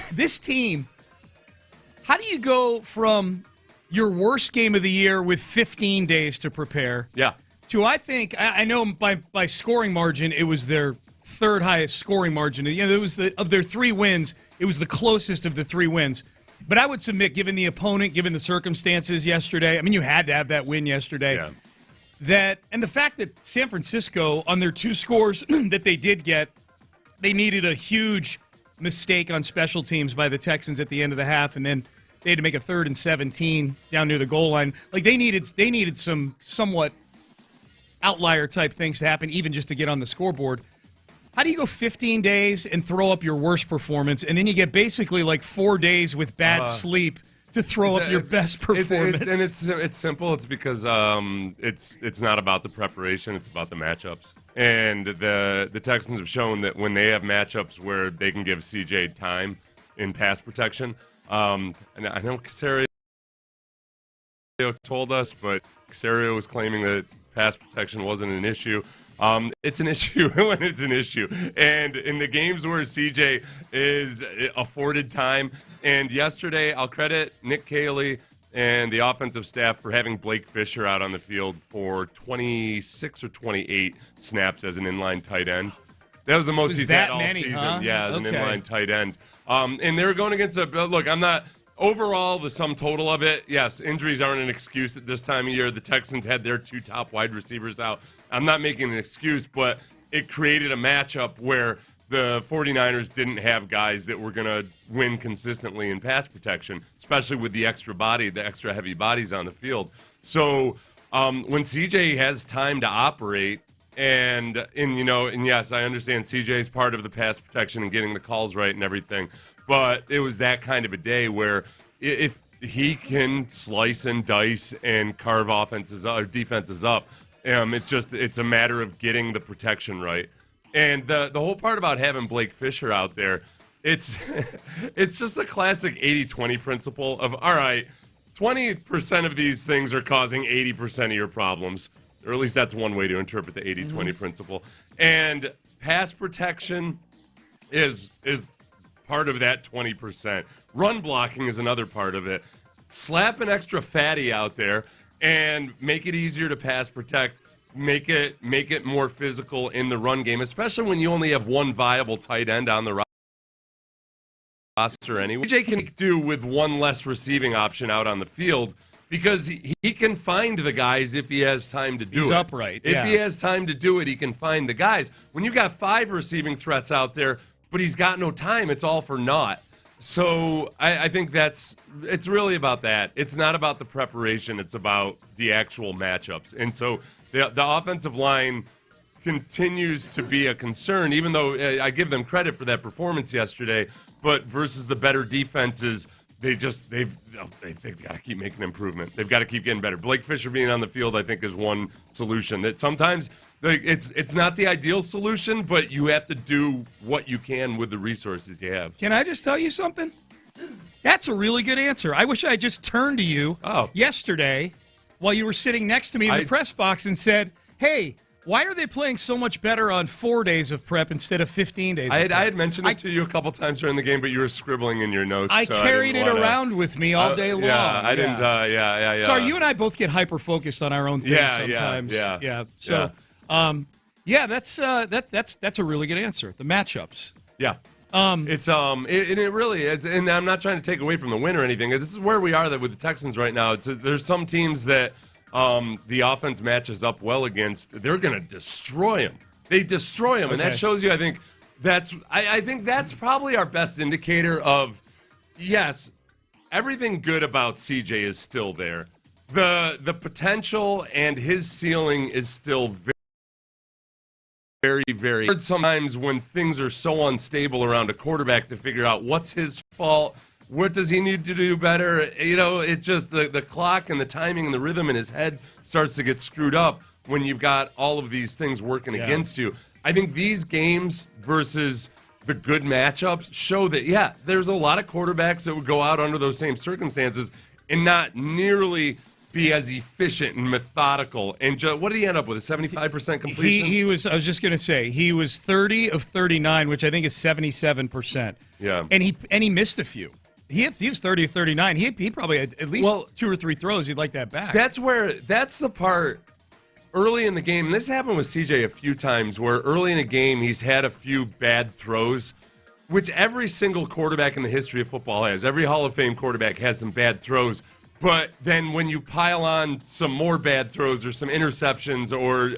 this team, how do you go from your worst game of the year with 15 days to prepare to, I know by scoring margin, it was their third highest scoring margin. It was of their 3 wins, it was the closest of the 3 wins. But I would submit, given the opponent, given the circumstances yesterday, I mean, you had to have that win yesterday. Yeah. And the fact that San Francisco, on their 2 scores that they did get, they needed a huge mistake on special teams by the Texans at the end of the half, and then they had to make a 3rd and 17 down near the goal line. Like, they needed some somewhat outlier type things to happen, even just to get on the scoreboard. How do you go 15 days and throw up your worst performance, and then you get basically like 4 days with bad sleep to throw up your best performance? It's simple. It's because it's not about the preparation. It's about the matchups. And the Texans have shown that when they have matchups where they can give CJ time in pass protection, and I know Caserio told us, but Caserio was claiming that pass protection wasn't an issue. It's an issue when it's an issue. And in the games where CJ is afforded time, and yesterday I'll credit Nick Caley and the offensive staff for having Blake Fisher out on the field for 26 or 28 snaps as an inline tight end. That was the most he's had all season. Huh? Yeah, as an inline tight end. And they were going against overall, the sum total of it, yes, injuries aren't an excuse at this time of year. The Texans had their 2 top wide receivers out. I'm not making an excuse, but it created a matchup where the 49ers didn't have guys that were going to win consistently in pass protection, especially with the extra heavy bodies on the field. So when CJ has time to operate, and yes, I understand CJ's part of the pass protection and getting the calls right and everything, but it was that kind of a day where if he can slice and dice and carve defenses up, it's a matter of getting the protection right. And the whole part about having Blake Fisher out there, it's just a classic 80-20 principle of, all right, 20% of these things are causing 80% of your problems, or at least that's one way to interpret the 80-20 principle. And pass protection is part of that 20%. Run blocking is another part of it. Slap an extra fatty out there and make it easier to pass protect. Make it more physical in the run game, especially when you only have one viable tight end on the roster anyway. AJ can do with one less receiving option out on the field because he can find the guys if he has time to do it. He's upright. If he has time to do it, he can find the guys. When you got 5 receiving threats out there, but he's got no time, it's all for naught. So I think it's really about that. It's not about the preparation. It's about the actual matchups. And so the offensive line continues to be a concern, even though I give them credit for that performance yesterday. But versus the better defenses, they've got to keep making improvement. They've got to keep getting better. Blake Fisher being on the field, I think, is one solution. That sometimes it's not the ideal solution, but you have to do what you can with the resources you have. Can I just tell you something? That's a really good answer. I wish I had just turned to you yesterday while you were sitting next to me in the press box and said, hey, why are they playing so much better on 4 days of prep instead of 15 days of prep? I had mentioned it to you a couple times during the game, but you were scribbling in your notes. I carried it around with me all day long. Yeah, I didn't. Yeah. Sorry, you and I both get hyper-focused on our own things sometimes. Yeah. So, that's a really good answer. The matchups. Yeah. It really is, and I'm not trying to take away from the win or anything. This is where we are with the Texans right now. There's some teams that the offense matches up well against. They're going to destroy them. They destroy them, and that shows you. I think that's probably our best indicator of yes, everything good about CJ is still there. The potential and his ceiling is still very, very hard sometimes when things are so unstable around a quarterback to figure out what's his fault, what does he need to do better. It's just the clock and the timing and the rhythm in his head starts to get screwed up when you've got all of these things working against you. I think these games versus the good matchups show that, there's a lot of quarterbacks that would go out under those same circumstances and not nearly be as efficient and methodical. And what did he end up with? A 75% completion? He was. I was just going to say he was 30 of 39, which I think is 77%. Yeah. And he missed a few. He was 30 of 39. He probably had at least 2 or 3 throws. He'd like that back. That's the part early in the game. And this happened with CJ a few times where early in the game he's had a few bad throws, which every single quarterback in the history of football has. Every Hall of Fame quarterback has some bad throws. But then when you pile on some more bad throws or some interceptions or,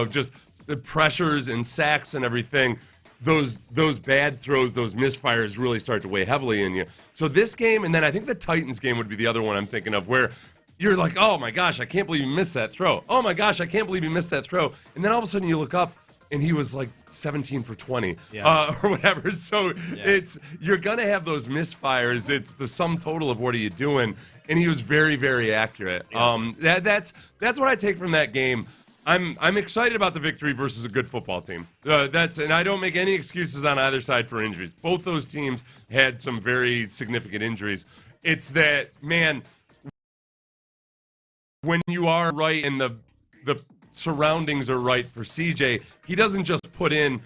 just the pressures and sacks and everything, those bad throws, those misfires really start to weigh heavily in you. So this game, and then I think the Titans game would be the other one I'm thinking of, where you're like, oh my gosh, I can't believe you missed that throw. Oh my gosh, I can't believe you missed that throw. And then all of a sudden you look up, and he was like 17 for 20 or whatever. So you're going to have those misfires. It's the sum total of what are you doing. And he was very, very accurate. Yeah. That's what I take from that game. I'm excited about the victory versus a good football team. And I don't make any excuses on either side for injuries. Both those teams had some very significant injuries. It's that, man, when you are right and the surroundings are right for CJ, he doesn't put in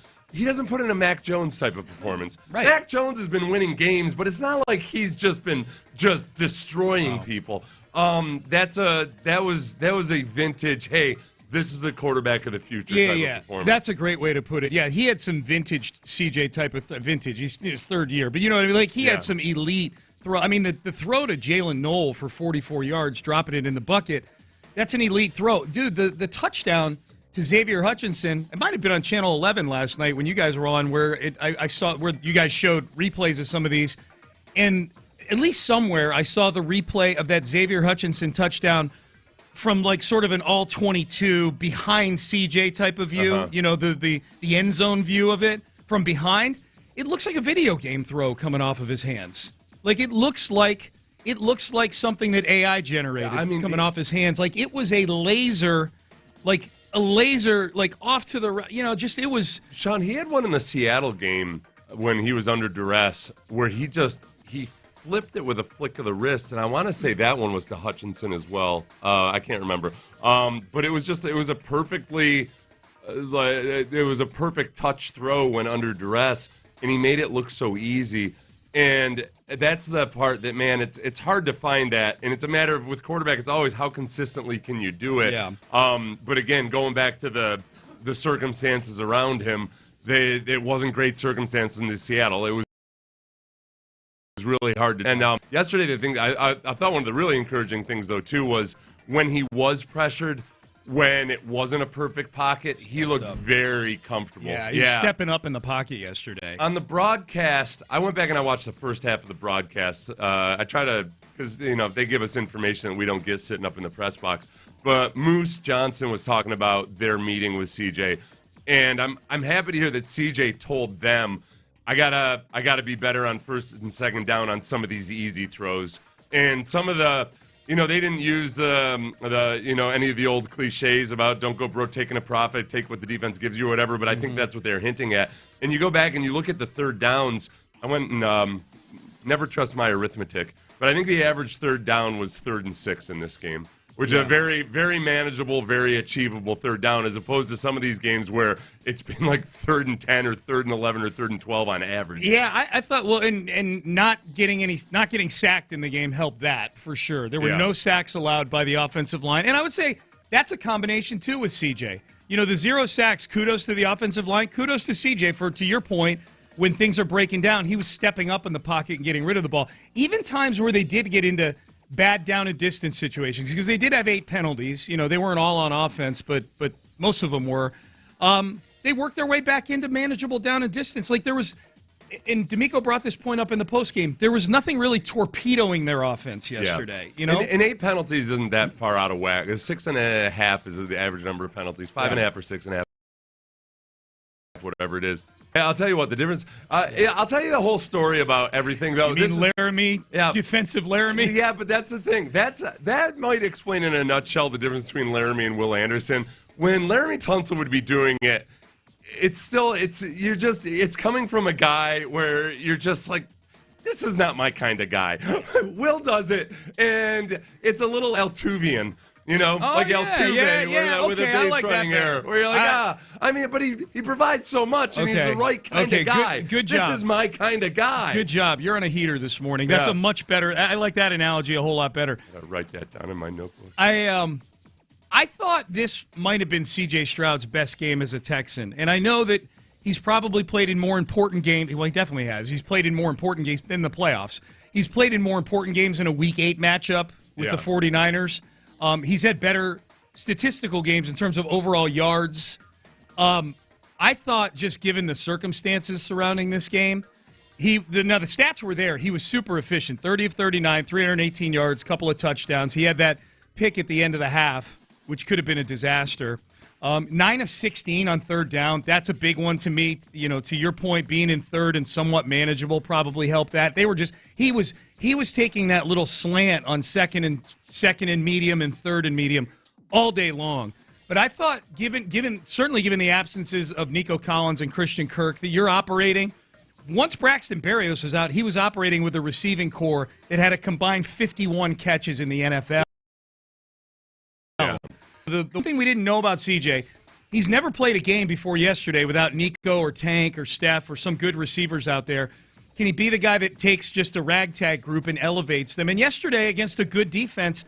a Mac Jones type of performance. Right. Mac Jones has been winning games, but it's not like he's just been destroying people. That was a vintage, hey, this is the quarterback of the future type of performance. That's a great way to put it. Yeah, he had some vintage CJ type of vintage. He's his third year, but you know what I mean? Like he had some elite throw. I mean, the throw to Jalen Knoll for 44 yards, dropping it in the bucket, that's an elite throw. Dude, the touchdown to Xavier Hutchinson, it might have been on Channel 11 last night when you guys were on, where I saw where you guys showed replays of some of these, and at least somewhere I saw the replay of that Xavier Hutchinson touchdown from like sort of an all-22 behind CJ type of view, you know, the end zone view of it from behind. It looks like a video game throw coming off of his hands. Like it looks like something that AI generated coming off his hands. Like it was a laser, like off to the right. You know, just it was. Sean, he had one in the Seattle game when he was under duress where he flipped it with a flick of the wrist, and I want to say that one was to Hutchinson as well. I can't remember, but it was a perfect touch throw when under duress, and he made it look so easy. And that's the part that, man, it's hard to find that, and it's a matter of, with quarterback, it's always how consistently can you do it. Yeah. But again, going back to the circumstances around him, it wasn't great circumstances in Seattle. It was really hard to. And yesterday, the thing I thought one of the really encouraging things though too was when he was pressured, when it wasn't a perfect pocket, he looked very comfortable. Yeah, he was stepping up in the pocket yesterday. On the broadcast, I went back and I watched the first half of the broadcast. I try to, because they give us information that we don't get sitting up in the press box. But Moose Johnson was talking about their meeting with CJ, and I'm happy to hear that CJ told them, I gotta be better on first and second down on some of these easy throws. And some of the, they didn't use the any of the old cliches about don't go broke taking a profit, take what the defense gives you or whatever, but I think that's what they're hinting at. And you go back and you look at the third downs. I went and never trust my arithmetic, but I think the average third down was 3rd and 6 in this game, which is a very, very manageable, very achievable third down, as opposed to some of these games where it's been like 3rd and 10 or 3rd and 11 or 3rd and 12 on average. Yeah, I thought, well, and not getting sacked in the game helped that for sure. There were no sacks allowed by the offensive line, and I would say that's a combination too with CJ. The 0 sacks, kudos to the offensive line, kudos to CJ for, to your point, when things are breaking down, he was stepping up in the pocket and getting rid of the ball. Even times where they did get into bad down and distance situations, because they did have 8 penalties. They weren't all on offense, but most of them were. They worked their way back into manageable down and distance. Like there was, and D'Amico brought this point up in the postgame, there was nothing really torpedoing their offense yesterday. And 8 penalties isn't that far out of whack. 6.5 is the average number of penalties. 5.5 or 6.5, whatever it is. Yeah, I'll tell you what the difference. I'll tell you the whole story about everything, though. You mean Laramie, defensive Laramie? Yeah, but that's the thing. That might explain in a nutshell the difference between Laramie and Will Anderson. When Laramie Tunsil would be doing it, it's coming from a guy where you're just like, this is not my kind of guy. Will does it, and it's a little Altuvian. Altuve with a base running error. Where you're like, but he provides so much, and he's the right kind of guy. Good job. This is my kind of guy. Good job. You're on a heater this morning. That's a much better. I like that analogy a whole lot better. I'll write that down in my notebook. I thought this might have been C.J. Stroud's best game as a Texan, and I know that he's probably played in more important games. Well, he definitely has. He's played in more important games than the playoffs. He's played in more important games in a Week 8 matchup with the 49ers. He's had better statistical games in terms of overall yards. I thought, just given the circumstances surrounding this game, the stats were there. He was super efficient, 30 of 39, 318 yards, couple of touchdowns. He had that pick at the end of the half, which could have been a disaster. 9 of 16 on third down. That's a big one to me. To your point, being in third and somewhat manageable probably helped that. He was taking that little slant on second and medium and third and medium all day long. But I thought, given the absences of Nico Collins and Christian Kirk, that you're operating. Once Braxton Berrios was out, he was operating with a receiving core that had a combined 51 catches in the NFL. Yeah. The thing we didn't know about CJ, he's never played a game before yesterday without Nico or Tank or Steph or some good receivers out there. Can he be the guy that takes just a ragtag group and elevates them? And yesterday, against a good defense,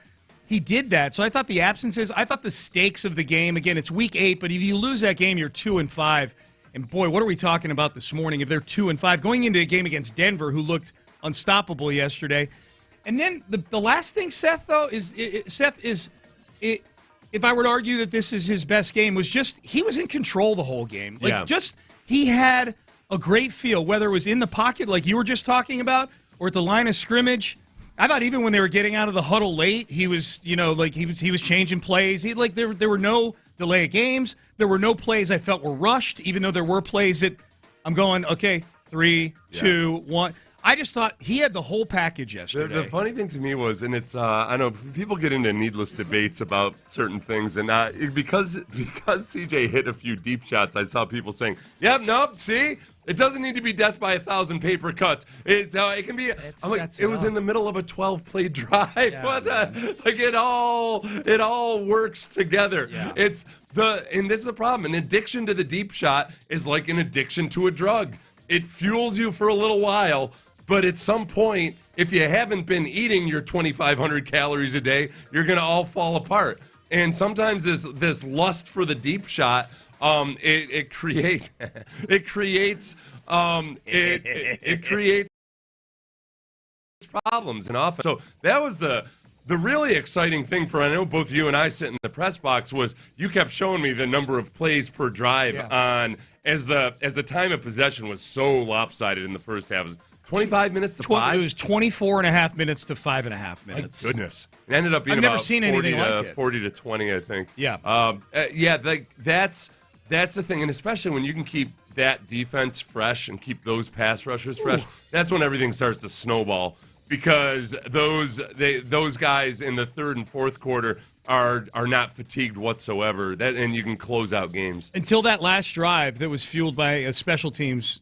he did that. So I thought the stakes of the game, again, it's Week 8, but if you lose that game, you're 2-5. And boy, what are we talking about this morning if they're 2-5? Going into a game against Denver, who looked unstoppable yesterday. And then the last thing, Seth, though, if I were to argue that this is his best game, was just he was in control the whole game. He had a great feel, whether it was in the pocket like you were just talking about or at the line of scrimmage. I thought even when they were getting out of the huddle late, he was changing plays. There were no delay of games. There were no plays I felt were rushed, even though there were plays that I'm going, okay, 3, 2, 1. I just thought he had the whole package yesterday. The funny thing to me was, and it's I know people get into needless debates about certain things, and because CJ hit a few deep shots, I saw people saying, "Yep, nope, see." It doesn't need to be death by 1,000 paper cuts. It can be. It was in the middle of a 12-play drive. Yeah, it all works together. Yeah. And this is the problem. An addiction to the deep shot is like an addiction to a drug. It fuels you for a little while, but at some point, if you haven't been eating your 2,500 calories a day, you're going to all fall apart. And sometimes this lust for the deep shot. It creates problems in offense. So that was the really exciting thing I know both you and I sit in the press box was you kept showing me the number of plays per drive on as the time of possession was so lopsided in the first half. It was 25 minutes to 5? It was 24 and a half minutes to 5.5 minutes. My goodness. It ended up being I've never seen anything like it. 40 to 20, I think. Yeah. That's the thing, and especially when you can keep that defense fresh and keep those pass rushers fresh, that's when everything starts to snowball because those guys in the third and fourth quarter are not fatigued whatsoever, and you can close out games. Until that last drive that was fueled by two special teams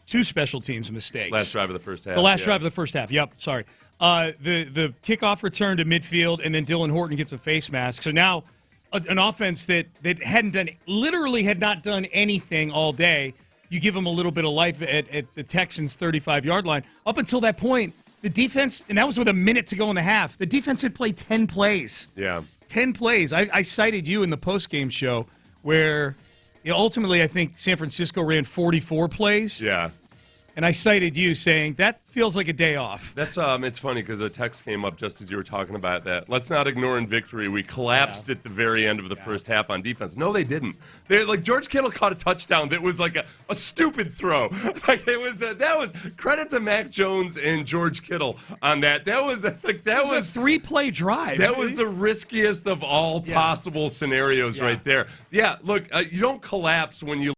mistakes. Last drive of the first half. The last drive of the first half, yep, sorry. The kickoff return to midfield, and then Dylan Horton gets a face mask. So now an offense that had not done anything all day. You give them a little bit of life at the Texans' 35-yard line. Up until that point, the defense, and that was with a minute to go in the half, the defense had played 10 plays. Yeah. 10 plays. I cited you in the postgame show where ultimately I think San Francisco ran 44 plays. Yeah. And I cited you saying that feels like a day off. That's it's funny because a text came up just as you were talking about that. Let's not ignore in victory. We collapsed at the very end of the first half on defense. No, they didn't. George Kittle caught a touchdown that was like a stupid throw. That was credit to Mac Jones and George Kittle on that. That was a 3-play drive. That was the riskiest of all possible scenarios right there. Yeah, look, you don't collapse when you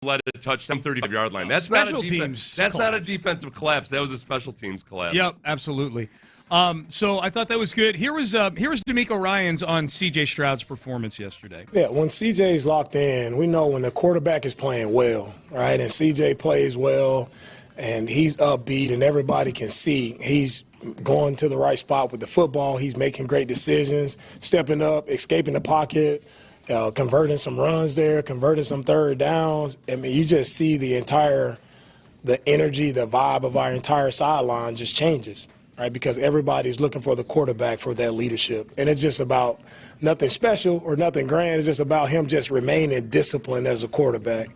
let it touch them 35-yard line. That's not a defense. That's not a defensive collapse. That was a special teams collapse. Yep, absolutely. So I thought that was good. Here was D'Amico Ryans on C.J. Stroud's performance yesterday. Yeah, when C.J.'s locked in, we know when the quarterback is playing well, right? And C.J. plays well. and he's upbeat, and everybody can see he's going to the right spot with the football. He's making great decisions, stepping up, escaping the pocket, converting some runs there, converting some third downs. I mean, you just see the energy, the vibe of our entire sideline just changes, right? Because everybody's looking for the quarterback for that leadership. And it's just about nothing special or nothing grand. It's just about him just remaining disciplined as a quarterback,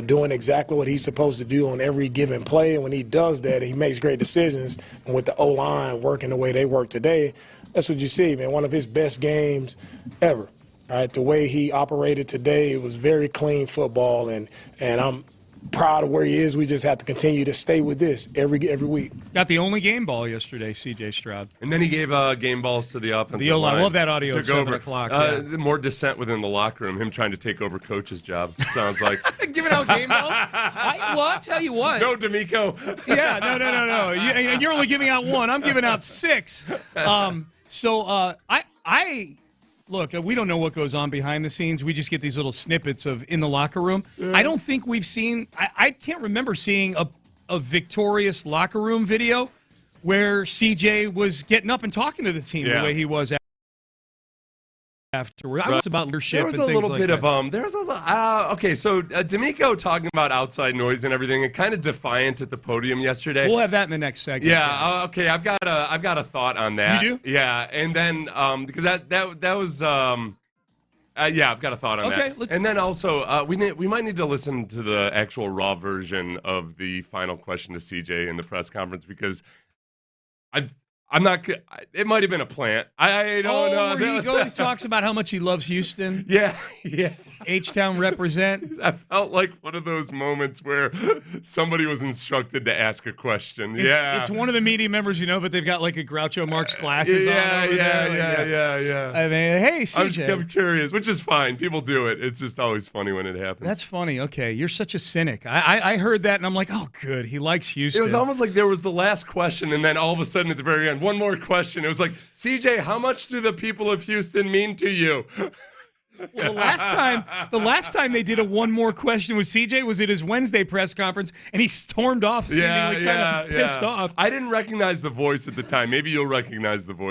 doing exactly what he's supposed to do on every given play. And when he does that, he makes great decisions. And with the O-line working the way they work today, that's what you see, man. One of his best games ever. Right, the way he operated today, it was very clean football, and I'm proud of where he is. We just have to continue to stay with this every week. Got the only game ball yesterday, C.J. Stroud. And then he gave game balls to the offensive the line. I love that audio at 7 o'clock. More dissent within the locker room, him trying to take over coach's job, sounds like. Giving out game balls? I'll tell you what. No, D'Amico. Yeah, no. You're only giving out one. I'm giving out 6. Look, we don't know what goes on behind the scenes. We just get these little snippets of in the locker room. Yeah. I don't think we've seen – I can't remember seeing a victorious locker room video where CJ was getting up and talking to the team the way he was afterward. I was about leadership and things like that. There was a little okay, so D'Amico talking about outside noise and everything, and kind of defiant at the podium yesterday. We'll have that in the next segment. Yeah, okay, I've got a thought on that. You do? Yeah, and then because that was I've got a thought on that. Okay, and then also we might need to listen to the actual raw version of the final question to CJ in the press conference, because I'm not. It might have been a plant. I don't know. He talks about how much he loves Houston. Yeah. H-Town represent. I felt like one of those moments where somebody was instructed to ask a question. It's one of the media members, but they've got like a Groucho Marx glasses on. Yeah. I mean, hey, CJ. I'm curious, which is fine. People do it. It's just always funny when it happens. That's funny. Okay, you're such a cynic. I heard that and I'm like, oh, good. He likes Houston. It was almost like there was the last question, and then all of a sudden at the very end, one more question. It was like, CJ, how much do the people of Houston mean to you? Well, the last time they did a one more question with CJ was at his Wednesday press conference, and he stormed off seemingly kind of pissed off. I didn't recognize the voice at the time. Maybe you'll recognize the voice.